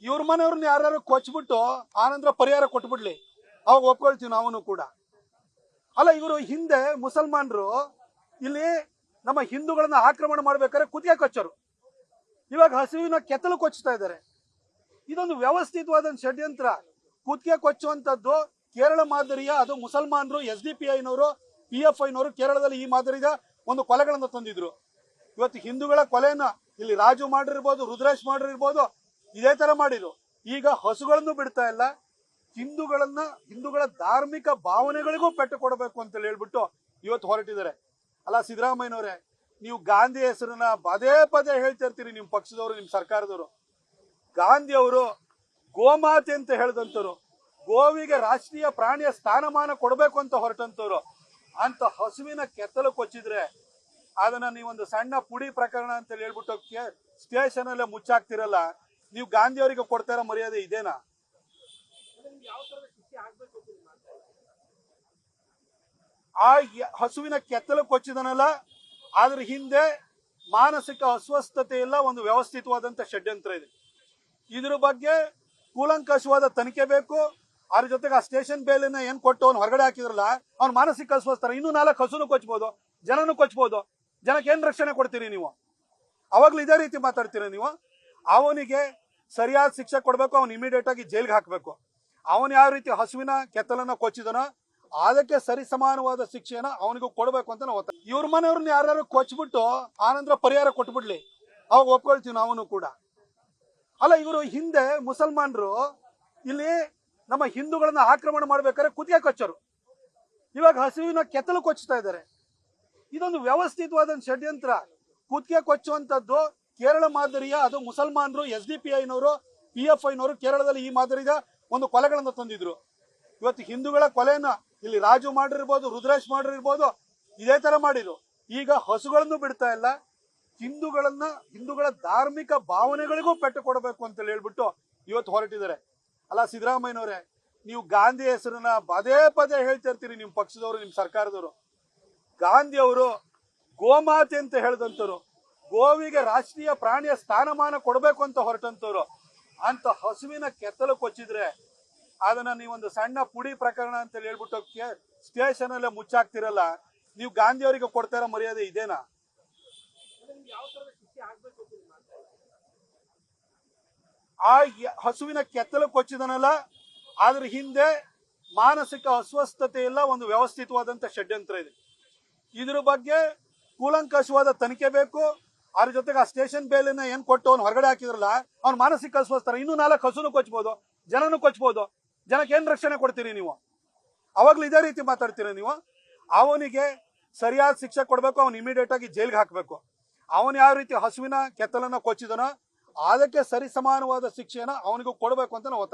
ಇವ್ರ ಮನೆಯವ್ರನ್ನ ಯಾರು ಕೊಚ್ಬಿಟ್ಟು ಆನಂತರ ಪರಿಹಾರ ಕೊಟ್ಬಿಡ್ಲಿ, ಅವಾಗ ಒಪ್ಕೊಳ್ತೀವಿ ನಾವು ಕೂಡ. ಅಲ್ಲ, ಇವರು ಹಿಂದೆ ಮುಸಲ್ಮಾನರು ಇಲ್ಲಿ ನಮ್ಮ ಹಿಂದೂಗಳನ್ನ ಆಕ್ರಮಣ ಮಾಡ್ಬೇಕಾದ್ರೆ ಕುತ್ತಿಗೆ ಕೊಚ್ಚರು, ಇವಾಗ ಹಸುವಿನ ಕೆತ್ತಲು ಕೊಚ್ಚುತ್ತಾ ಇದ್ದಾರೆ. ಇದೊಂದು ವ್ಯವಸ್ಥಿತವಾದ ಷಡ್ಯಂತ್ರ. ಕುತ್ತಿಗೆ ಕೊಚ್ಚುವಂತದ್ದು ಕೇರಳ ಮಾದರಿಯ, ಅದು ಮುಸಲ್ಮಾನರು SDPIನವರು PFIನವರು ಕೇರಳದಲ್ಲಿ ಈ ಮಾದರಿಯ ಒಂದು ಕೊಲೆಗಳನ್ನು ತಂದಿದ್ರು. ಇವತ್ತು ಹಿಂದೂಗಳ ಕೊಲೆಯನ್ನ ಇಲ್ಲಿ ರಾಜು ಮಾಡಿರ್ಬೋದು, ರುದ್ರೇಶ್ ಮಾಡಿರ್ಬೋದು, ಇದೇ ತರ ಮಾಡಿದ್ರು. ಈಗ ಹಸುಗಳನ್ನು ಬಿಡ್ತಾ ಇಲ್ಲ, ಹಿಂದೂಗಳ ಧಾರ್ಮಿಕ ಭಾವನೆಗಳಿಗೂ ಪೆಟ್ಟು ಕೊಡಬೇಕು ಅಂತ ಹೇಳ್ಬಿಟ್ಟು ಇವತ್ತು ಹೊರಟಿದ್ದಾರೆ. ಅಲ್ಲ ಸಿದ್ದರಾಮಯ್ಯನವರೇ, ನೀವು ಗಾಂಧಿ ಹೆಸರನ್ನ ಪದೇ ಪದೇ ಹೇಳ್ತಾ ಇರ್ತೀರಿ, ನಿಮ್ಮ ಪಕ್ಷದವರು, ನಿಮ್ಮ ಸರ್ಕಾರದವರು. ಗಾಂಧಿ ಅವರು ಗೋಮಾತೆ ಅಂತ ಹೇಳಿದಂತವ್ರು, ಗೋವಿಗೆ ರಾಷ್ಟ್ರೀಯ ಪ್ರಾಣಿಯ ಸ್ಥಾನಮಾನ ಕೊಡಬೇಕು ಅಂತ ಹೊರಟಂತವ್ರು. ಅಂತ ಹಸುವಿನ ಕೆತ್ತಲು ಕೊಚ್ಚಿದ್ರೆ ಅದನ್ನ ನೀವೊಂದು ಸಣ್ಣ ಪುಡಿ ಪ್ರಕರಣ ಅಂತ ಹೇಳ್ಬಿಟ್ಟು ಸ್ಟೇಷನ್ ಅಲ್ಲೇ ಮುಚ್ಚಾಕ್ತಿರಲ್ಲ, ನೀವು ಗಾಂಧಿ ಅವರಿಗೆ ಕೊಡ್ತಾ ಇರೋ ಮರ್ಯಾದೆ ಇದೇನಾ? ಆ ಹಸುವಿನ ಕೆತ್ತಲು ಕೊಚ್ಚಿದನಲ್ಲ, ಅದ್ರ ಹಿಂದೆ ಮಾನಸಿಕ ಅಸ್ವಸ್ಥತೆ ಇಲ್ಲ, ಒಂದು ವ್ಯವಸ್ಥಿತವಾದಂತ ಷಡ್ಯಂತ್ರ ಇದೆ. ಇದ್ರ ಬಗ್ಗೆ ಕೂಲಂಕಷವಾದ ತನಿಖೆ ಬೇಕು. ಅದ್ರ ಜೊತೆಗೆ ಆ ಸ್ಟೇಷನ್ ಬೇಲನ್ನ ಏನ್ ಕೊಟ್ಟು ಅವ್ನು ಹೊರಗಡೆ ಹಾಕಿದ್ರಲ್ಲ, ಅವ್ನು ಮಾನಸಿಕ ಅಸ್ವಸ್ಥ. ಇನ್ನೂ 4 ಹಸುನು ಕೊಚ್ಬೋದು, ಜನನು ಕೊಚ್ಬೋದು. ಜನಕ್ಕೆ ಏನ್ ರಕ್ಷಣೆ ಕೊಡ್ತೀರಿ ನೀವು? ಅವಾಗ್ಲೂ ಇದೇ ರೀತಿ ಮಾತಾಡ್ತೀರಿ ನೀವು. ಅವನಿಗೆ ಸರಿಯಾದ ಶಿಕ್ಷೆ ಕೊಡ್ಬೇಕು, ಅವ್ನು ಇಮಿಡಿಯೇಟ್ ಆಗಿ ಜೈಲ್ಗೆ ಹಾಕ್ಬೇಕು. ಅವನು ಯಾವ ರೀತಿ ಹಸುವಿನ ಕೆತ್ತಲನ್ನ ಕೊಚ್ಚಿದನೋ ಅದಕ್ಕೆ ಸರಿ ಸಮಾನವಾದ ಶಿಕ್ಷೆನ ಅವನಿಗೂ ಕೊಡ್ಬೇಕು ಅಂತ ನಾವು ಒತ್ತಾಯ. ಇವ್ರ ಮನೆಯವ್ರನ್ನ ಯಾರು ಕೊಚ್ಬಿಟ್ಟು ಆನಂತರ ಪರಿಹಾರ ಕೊಟ್ಬಿಡ್ಲಿ, ಅವಾಗ ಒಪ್ಕೊಳ್ತೀವಿ ನಾವು ಕೂಡ. ಅಲ್ಲ, ಇವರು ಹಿಂದೆ ಮುಸಲ್ಮಾನರು ಇಲ್ಲಿ ನಮ್ಮ ಹಿಂದೂಗಳನ್ನ ಆಕ್ರಮಣ ಮಾಡ್ಬೇಕಾದ್ರೆ ಕುತ್ತಿಗೆ ಕೊಚ್ಚರು, ಇವಾಗ ಹಸುವಿನ ಕೆತ್ತಲು ಕೊಚ್ಚುತ್ತಾ ಇದ್ದಾರೆ. ಇದೊಂದು ವ್ಯವಸ್ಥಿತವಾದ ಷಡ್ಯಂತ್ರ. ಕುತ್ತಿಗೆ ಕೊಚ್ಚುವಂತದ್ದು ಕೇರಳ ಮಾದರಿಯ, ಅದು ಮುಸಲ್ಮಾನರು SDPIನವರು PFIನವರು ಕೇರಳದಲ್ಲಿ ಈ ಮಾದರಿಯ ಒಂದು ಕೊಲೆಗಳನ್ನು ತಂದಿದ್ರು. ಇವತ್ತು ಹಿಂದೂಗಳ ಕೊಲೆಯನ್ನ ಇಲ್ಲಿ ರಾಜು ಮಾಡಿರ್ಬೋದು, ರುದ್ರೇಶ್ ಮಾಡಿರ್ಬೋದು, ಇದೇ ತರ ಮಾಡಿದ್ರು. ಈಗ ಹಸುಗಳನ್ನು ಬಿಡ್ತಾ ಇಲ್ಲ, ಹಿಂದೂಗಳ ಧಾರ್ಮಿಕ ಭಾವನೆಗಳಿಗೂ ಪೆಟ್ಟು ಕೊಡಬೇಕು ಅಂತ ಹೇಳ್ಬಿಟ್ಟು ಇವತ್ತು ಹೊರಟಿದ್ದಾರೆ. ಅಲ್ಲ ಸಿದ್ದರಾಮಯ್ಯನವರೇ, ನೀವು ಗಾಂಧಿ ಹೆಸರನ್ನ ಪದೇ ಪದೇ ಹೇಳ್ತಾ ಇರ್ತೀರಿ, ನಿಮ್ಮ ಪಕ್ಷದವರು, ನಿಮ್ಮ ಸರ್ಕಾರದವರು. ಗಾಂಧಿ ಅವರು ಗೋಮಾತೆ ಅಂತ ಹೇಳಿದಂತವ್ರು, ಗೋವಿಗೆ ರಾಷ್ಟ್ರೀಯ ಪ್ರಾಣಿಯ ಸ್ಥಾನಮಾನ ಕೊಡಬೇಕು ಅಂತ ಹೊರಟಂತವ್ರು. ಅಂತ ಹಸುವಿನ ಕೆತ್ತಲು ಕೊಚ್ಚಿದ್ರೆ ಅದನ್ನ ನೀವೊಂದು ಸಣ್ಣ ಪುಡಿ ಪ್ರಕರಣ ಅಂತ ಹೇಳ್ಬಿಟ್ಟು ಸ್ಟೇಷನ್ ಅಲ್ಲೇ ಮುಚ್ಚಾಕ್ತಿರಲ್ಲ, ನೀವು ಗಾಂಧಿ ಅವರಿಗೆ ಕೊಡ್ತಾ ಇರೋ ಮರ್ಯಾದೆ ಇದೇನಾ? ಆ ಹಸುವಿನ ಕೆತ್ತಲು ಕೊಚ್ಚಿದನಲ್ಲ, ಅದ್ರ ಹಿಂದೆ ಮಾನಸಿಕ ಅಸ್ವಸ್ಥತೆ ಇಲ್ಲ, ಒಂದು ವ್ಯವಸ್ಥಿತವಾದಂತ ಷಡ್ಯಂತ್ರ ಇದೆ. ಇದ್ರ ಬಗ್ಗೆ ಕೂಲಂಕಷವಾದ ತನಿಖೆ ಬೇಕು. ಅದ್ರ ಜೊತೆಗೆ ಆ ಸ್ಟೇಷನ್ ಬೇಲನ್ನ ಏನ್ ಕೊಟ್ಟು ಅವ್ನು ಹೊರಗಡೆ ಹಾಕಿದ್ರಲ್ಲ, ಅವ್ನು ಮಾನಸಿಕ ಅಸ್ವಸ್ಥ. ಇನ್ನೂ 4 ಹಸುನು ಕೊಚ್ಬೋದು, ಜನನು ಕೊಚ್ಬೋದು. ಜನಕ್ಕೆ ಏನ್ ರಕ್ಷಣೆ ಕೊಡ್ತೀರಿ ನೀವು? ಅವಾಗ್ಲೂ ಇದೇ ರೀತಿ ಮಾತಾಡ್ತೀರಿ ನೀವು. ಅವನಿಗೆ ಸರಿಯಾದ ಶಿಕ್ಷೆ ಕೊಡ್ಬೇಕು, ಅವ್ನು ಇಮಿಡಿಯೇಟ್ ಆಗಿ ಜೈಲ್ಗೆ ಹಾಕ್ಬೇಕು. ಅವನು ಯಾವ ರೀತಿ ಹಸುವಿನ ಕೆತ್ತಲನ್ನ ಕೊಚ್ಚಿದನೋ ಅದಕ್ಕೆ ಸರಿ ಸಮಾನವಾದ ಶಿಕ್ಷೆನ ಅವನಿಗೂ ಕೊಡ್ಬೇಕು ಅಂತ ನಾವು ಒತ್ತಾಯ.